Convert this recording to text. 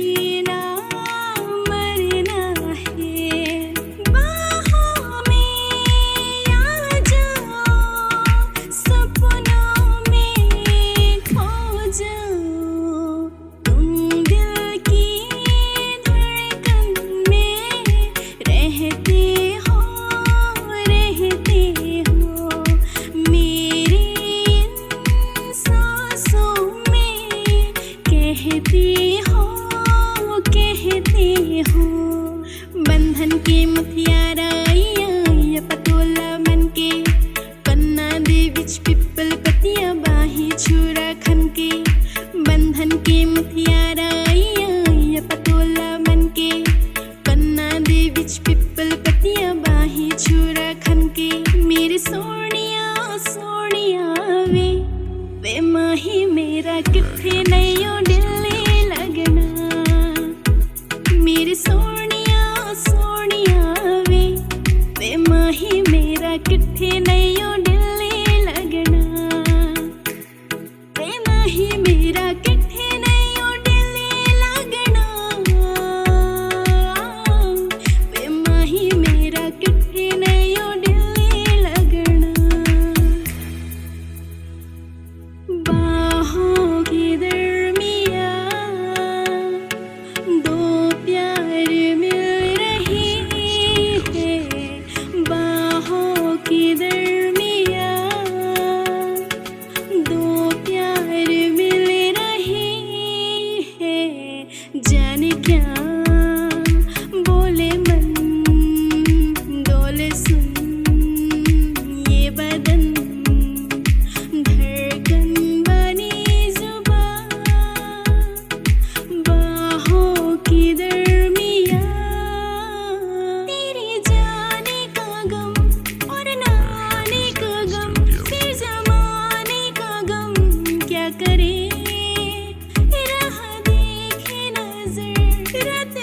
जीना मरना है, बाहों में आ जाओ, सपनों में खो जाओ, तुम दिल की धड़कन में रहते हो, मेरे इन सांसों में कहते हो, बंधन के मुठियारा या पटोला मन के, कन्ना दे विच पिपल पतिया बाही छुरा खन के, बंधन के मुठियारा या पटोला मन के, कन्ना दे विच पिपल पतिया बाही छुरा खन के, मेरे सोनिया सोनिया वे माही मेरा किथे नहीं ओ दिल लगना, मेरे सोनिया सोनिया वे माही मेरा किथे नहीं ओ दिल लगना, वे माही मेरा किथे नहीं ओ दिल लगना, वे माही मेरा किथे नहीं ओ दिल लगना। बाहों के दरमिया दो प्यार मिल रहे हैं, बाहों के दरमिया दो प्यार मिल रहे हैं, जाने क्या बोले मन डोले सुन ये बदन, धड़कन बनी जुबां, बाहों की दरमिया, तेरे जाने का गम और नाने का गम, फिर जमाने का गम क्या करे, राह देखे नजर रात